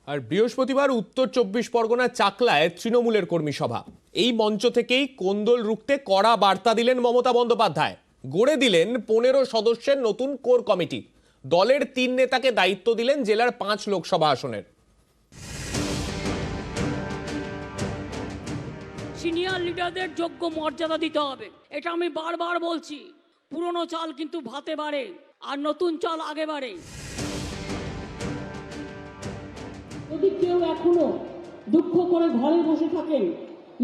আর বৃহস্পতিবার উত্তর 24 পরগনা চাকলায় তৃণমূলের কর্মী সভা। এই মঞ্চ থেকেই কোন্দল রুখতে কড়া বার্তা দিলেন মমতা বন্দ্যোপাধ্যায়। গড়ে দিলেন 15 সদস্যের নতুন কোর কমিটি। দলের 3 নেতাকে দায়িত্ব দিলেন জেলার 5 লোকসভা আসনের। সিনিয়র লিডারদের যোগ্য মর্যাদা দিতে হবে, এটা আমি বারবার বলছি। পুরনো চাল কিন্তু ভাতে বাড়ে, আর নতুন চাল আগে বাড়ে। যদি কেউ এখনো দুঃখ করে ঘরে বসে থাকেন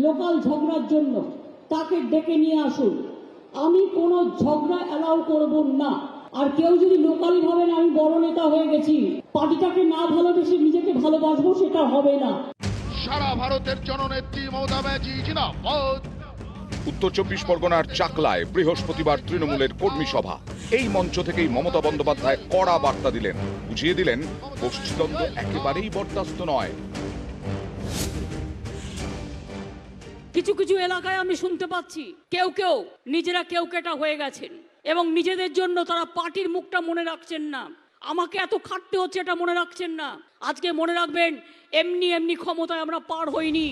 লোকাল ঝগড়ার জন্য, তাকে ডেকে নিয়ে আসুন। আমি কোনো ঝগড়া অ্যালাউ করব না। আর কেউ যদি লোকালি ভাবেন আমি বড় নেতা হয়ে গেছি, পার্টিটাকে না ভালোবেসে নিজেকে ভালোবাসবো, সেটা হবে না। সারা ভারতের জননেত্রী মমতা ব্যানার্জি জিন্দাবাদ। উত্তর 24 পরগনার চাকলায় বৃহস্পতিবার তৃণমূলের কর্মী সভা। এই মঞ্চ থেকেই মমতা বন্দ্যোপাধ্যায় কড়া বার্তা দিলেন, বুঝিয়ে দিলেন গোষ্ঠীদ্বন্দ্ব একেবারেই বরদাস্ত নয়। কিছু কিছু এলাকায় আমি শুনতে পাচ্ছি কেউ নিজেরা কেউ কেটা হয়ে গেছেন এবং নিজেদের জন্য তারা পার্টির মুখটা মনে রাখছেন না। আমাকে এত খাটতে হচ্ছে এটা মনে রাখছেন না। আজকে মনে রাখবেন, এমনি ক্ষমতায় আমরা পার হইনি।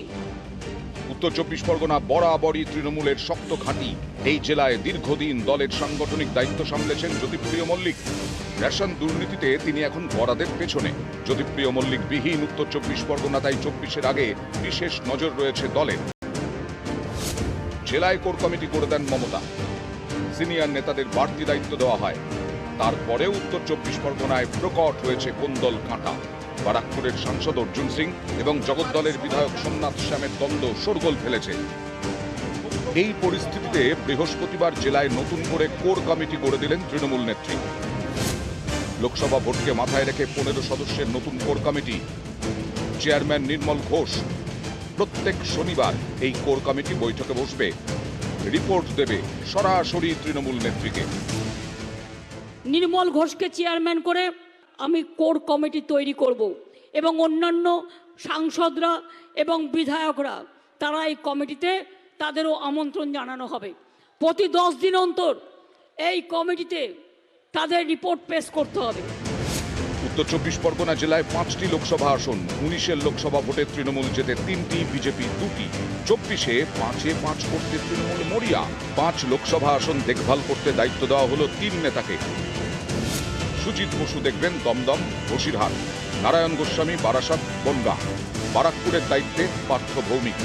উত্তর 24 পরগনা বরাবরই তৃণমূলের শক্ত ঘাঁটি। এই জেলায় দীর্ঘদিন দলের সাংগঠনিক দায়িত্ব সামলেছেন জ্যোতিপ্রিয় মল্লিক। রেশন দুর্নীতিতে তিনি এখন বরাদের পেছনে। জ্যোতিপ্রিয় মল্লিক বিহীন উত্তর 24 পরগনা, তাই 24-এর আগে বিশেষ নজর রয়েছে দলের। জেলায় কোর কমিটি করে দেন মমতা। সিনিয়র নেতাদের বাড়তি দায়িত্ব দেওয়া হয়। তারপরেও উত্তর 24 পরগনায় প্রকট হয়েছে কোন্দল কাঁটা। বারাকপুরের সাংসদ অর্জুন সিং এবং জগদ্দলের বিধায়ক সোমনাথ শ্যামের দ্বন্দ্ব শোরগোল ফেলেছে। এই পরিস্থিতিতে বৃহস্পতিবার জেলায় নতুন করে কোর কমিটি করে দিলেন তৃণমূল নেত্রী। লোকসভা ভোটকে মাথায় রেখে 15 সদস্যের নতুন কোর কমিটি। চেয়ারম্যান নির্মল ঘোষ। প্রত্যেক শনিবার এই কোর কমিটি বৈঠকে বসবে, রিপোর্ট দেবে সরাসরি তৃণমূল নেত্রীকে। নির্মল ঘোষকে চেয়ারম্যান করে আমি কোর কমিটি তৈরি করব এবং অন্যান্য সাংসদরা এবং বিধায়করা তারা এই কমিটিতে তাদেরও আমন্ত্রণ জানানো হবে। প্রতি 10 দিন অন্তর এই কমিটিতে তাদের রিপোর্ট পেশ করতে হবে। উত্তর 24 পরগনা জেলায় 5টি লোকসভা আসন। 19-এর লোকসভা ভোটে তৃণমূল জেতে 3টি, বিজেপি 2টি। 24-এ 5-5 করতে তৃণমূল মরিয়া। 5 লোকসভা আসন দেখভাল করতে দায়িত্ব দেওয়া হলো 3 নেতাকে। সুজিত বসু দেখবেন দমদম, বসিরহাট। নারায়ণ গোস্বামী বারাসাত, বনগাঁ। বারাকপুরের দায়িত্বে পার্থ ভৌমিক।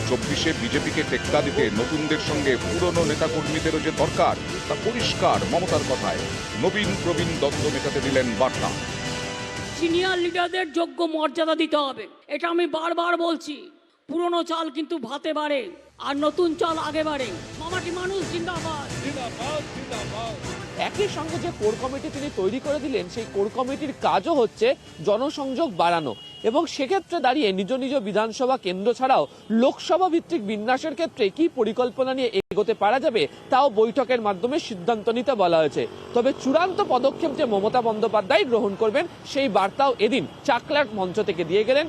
24-এ বিজেপিকে টেক্কা দিতে নতুনদের সঙ্গে পুরনো নেতাকর্মীদেরও যে দরকার তা পরিষ্কার মমতার কথায়। নবীন প্রবীণ দ্বন্দ্ব মেটাতে দিলেন বার্তা। সিনিয়র লিডারদের যোগ্য মর্যাদা দিতে হবে, এটা আমি বারবার বলছি। পুরনো চাল কিন্তু ভাতে বাড়ে, আর নতুন চাল আগে বাড়ে। মামাটি মানুষ জিন্দাবাদ। একই সঙ্গে যে কোর কমিটি তিনি তৈরি করে দিলেন, সেই কোর কমিটির কাজও হচ্ছে জনসংযোগ বাড়ানো এবং সেক্ষেত্রে দাঁড়িয়ে নিজ নিজ বিধানসভা কেন্দ্র ছাড়াও লোকসভা ভিত্তিক বিন্যাসের ক্ষেত্রে কি পরিকল্পনা নিয়ে এগোতে পারা যাবে তাও বৈঠকের মাধ্যমে সিদ্ধান্ত নিতে বলা হয়েছে। তবে চূড়ান্ত পদক্ষেপ যে মমতা বন্দ্যোপাধ্যায় গ্রহণ করবেন সেই বার্তাও এদিন চাকলার মঞ্চ থেকে দিয়ে গেলেন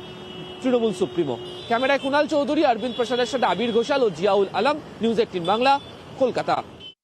তৃণমূল সুপ্রিমো। ক্যামেরায় কুণাল চৌধুরী, অরবিন্দ প্রসাদের সাথে আবির ঘোষাল ও জিয়াউল আলম, নিউজ 18 বাংলা, কলকাতা।